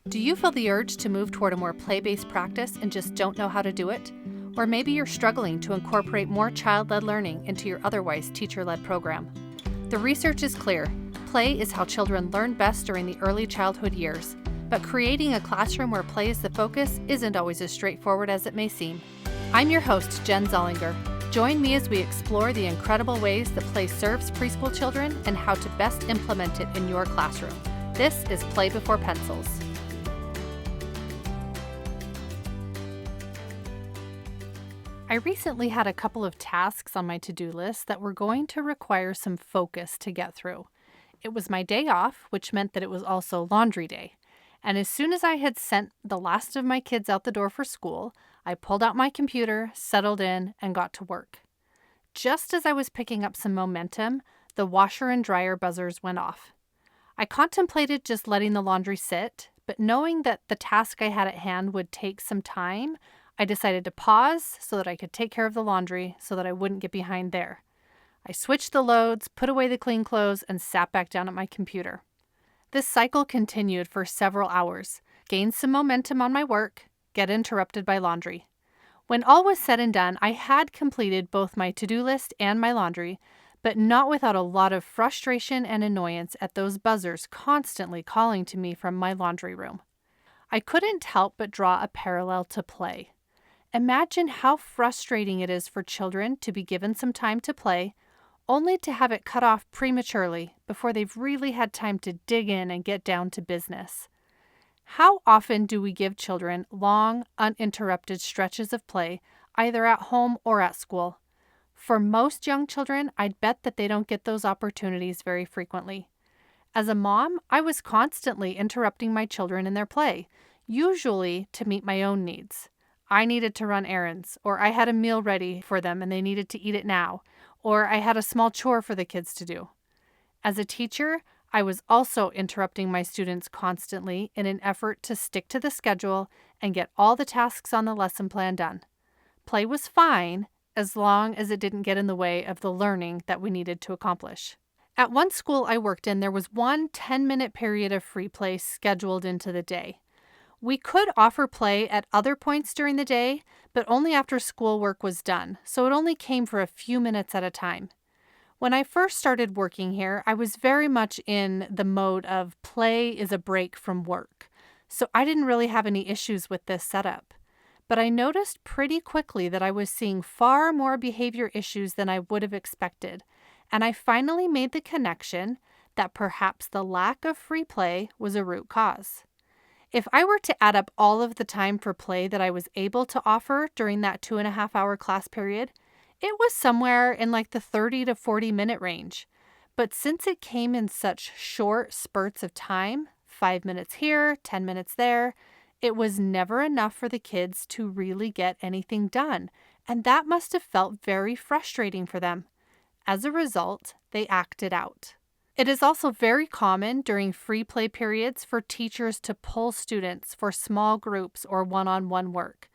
Do you feel the urge to move toward a more play-based practice and just don't know how to do it? Or maybe you're struggling to incorporate more child-led learning into your otherwise teacher-led program. The research is clear. Play is how children learn best during the early childhood years, but creating a classroom where play is the focus isn't always as straightforward as it may seem. I'm your host, Jen Zollinger. Join me as we explore the incredible ways that play serves preschool children and how to best implement it in your classroom. This is Play Before Pencils. I recently had a couple of tasks on my to-do list that were going to require some focus to get through. It was my day off, which meant that it was also laundry day. And as soon as I had sent the last of my kids out the door for school, I pulled out my computer, settled in, and got to work. Just as I was picking up some momentum, the washer and dryer buzzers went off. I contemplated just letting the laundry sit, but knowing that the task I had at hand would take some time, I decided to pause so that I could take care of the laundry so that I wouldn't get behind there. I switched the loads, put away the clean clothes, and sat back down at my computer. This cycle continued for several hours, gained some momentum on my work, get interrupted by laundry. When all was said and done, I had completed both my to-do list and my laundry, but not without a lot of frustration and annoyance at those buzzers constantly calling to me from my laundry room. I couldn't help but draw a parallel to play. Imagine how frustrating it is for children to be given some time to play, only to have it cut off prematurely before they've really had time to dig in and get down to business. How often do we give children long, uninterrupted stretches of play, either at home or at school? For most young children, I'd bet that they don't get those opportunities very frequently. As a mom, I was constantly interrupting my children in their play, usually to meet my own needs. I needed to run errands, or I had a meal ready for them and they needed to eat it now, or I had a small chore for the kids to do. As a teacher, I was also interrupting my students constantly in an effort to stick to the schedule and get all the tasks on the lesson plan done. Play was fine as long as it didn't get in the way of the learning that we needed to accomplish. At one school I worked in, there was one 10-minute period of free play scheduled into the day. We could offer play at other points during the day, but only after schoolwork was done, so it only came for a few minutes at a time. When I first started working here, I was very much in the mode of play is a break from work, so I didn't really have any issues with this setup. But I noticed pretty quickly that I was seeing far more behavior issues than I would have expected, and I finally made the connection that perhaps the lack of free play was a root cause. If I were to add up all of the time for play that I was able to offer during that 2.5-hour class period, it was somewhere in like the 30 to 40 minute range. But since it came in such short spurts of time, 5 minutes here, 10 minutes there, it was never enough for the kids to really get anything done, and that must have felt very frustrating for them. As a result, they acted out. It is also very common during free play periods for teachers to pull students for small groups or one-on-one work.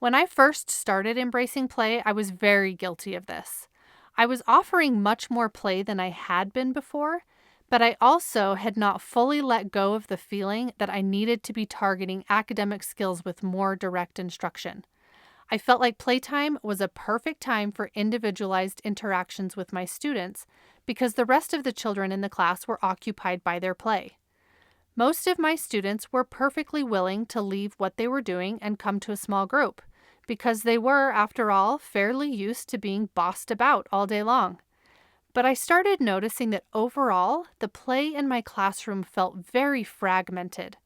When I first started embracing play, I was very guilty of this. I was offering much more play than I had been before, but I also had not fully let go of the feeling that I needed to be targeting academic skills with more direct instruction. I felt like playtime was a perfect time for individualized interactions with my students because the rest of the children in the class were occupied by their play. Most of my students were perfectly willing to leave what they were doing and come to a small group because they were, after all, fairly used to being bossed about all day long. But I started noticing that overall, the play in my classroom felt very fragmented.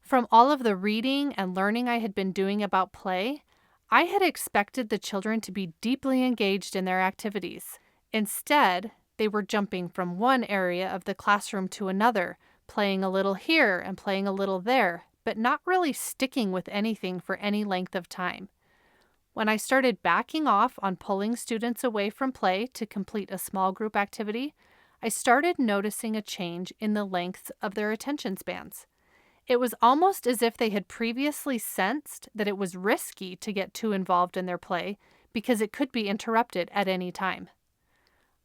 From all of the reading and learning I had been doing about play, I had expected the children to be deeply engaged in their activities. Instead, they were jumping from one area of the classroom to another, playing a little here and playing a little there, but not really sticking with anything for any length of time. When I started backing off on pulling students away from play to complete a small group activity, I started noticing a change in the lengths of their attention spans. It was almost as if they had previously sensed that it was risky to get too involved in their play because it could be interrupted at any time.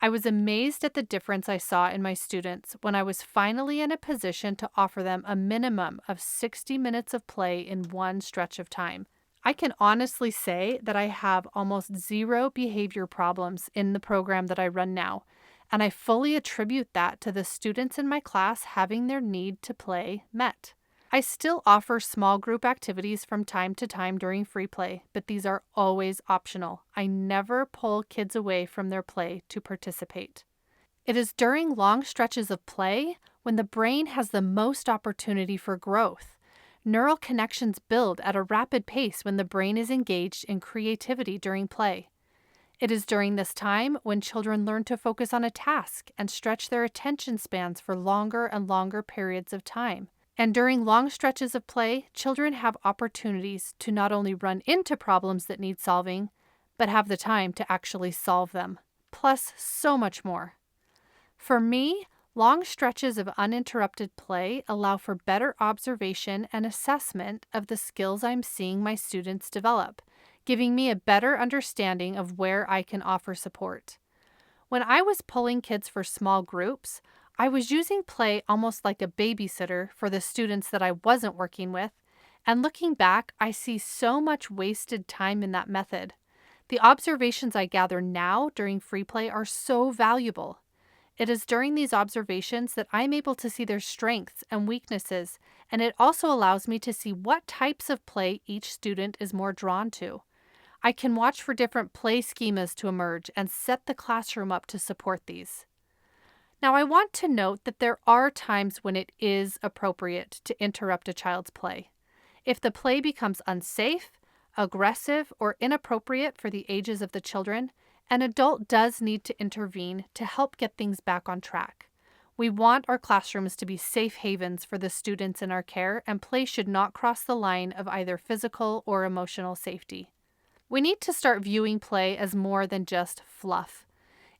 I was amazed at the difference I saw in my students when I was finally in a position to offer them a minimum of 60 minutes of play in one stretch of time. I can honestly say that I have almost zero behavior problems in the program that I run now, and I fully attribute that to the students in my class having their need to play met. I still offer small group activities from time to time during free play, but these are always optional. I never pull kids away from their play to participate. It is during long stretches of play when the brain has the most opportunity for growth. Neural connections build at a rapid pace when the brain is engaged in creativity during play. It is during this time when children learn to focus on a task and stretch their attention spans for longer and longer periods of time. And during long stretches of play, children have opportunities to not only run into problems that need solving, but have the time to actually solve them, plus so much more. For me, long stretches of uninterrupted play allow for better observation and assessment of the skills I'm seeing my students develop, giving me a better understanding of where I can offer support. When I was pulling kids for small groups, I was using play almost like a babysitter for the students that I wasn't working with, and looking back, I see so much wasted time in that method. The observations I gather now during free play are so valuable. It is during these observations that I'm able to see their strengths and weaknesses, and it also allows me to see what types of play each student is more drawn to. I can watch for different play schemas to emerge and set the classroom up to support these. Now, I want to note that there are times when it is appropriate to interrupt a child's play. If the play becomes unsafe, aggressive, or inappropriate for the ages of the children, an adult does need to intervene to help get things back on track. We want our classrooms to be safe havens for the students in our care, and play should not cross the line of either physical or emotional safety. We need to start viewing play as more than just fluff.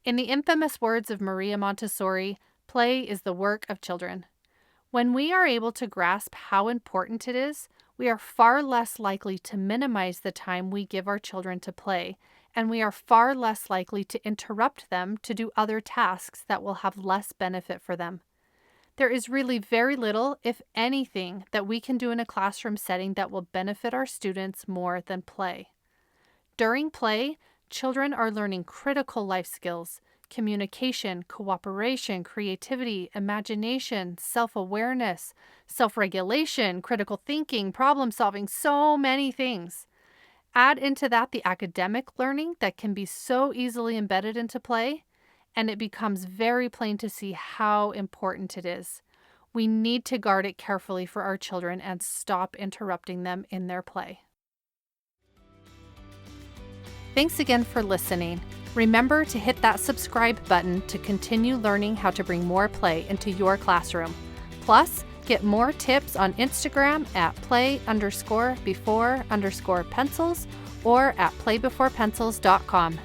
In the infamous words of Maria Montessori, play is the work of children. When we are able to grasp how important it is, we are far less likely to minimize the time we give our children to play, and we are far less likely to interrupt them to do other tasks that will have less benefit for them. There is really very little, if anything, that we can do in a classroom setting that will benefit our students more than play. During play, children are learning critical life skills: communication, cooperation, creativity, imagination, self-awareness, self-regulation, critical thinking, problem-solving, so many things. Add into that the academic learning that can be so easily embedded into play, and it becomes very plain to see how important it is. We need to guard it carefully for our children and stop interrupting them in their play. Thanks again for listening. Remember to hit that subscribe button to continue learning how to bring more play into your classroom. Plus, get more tips on Instagram at play_before_pencils or at playbeforepencils.com.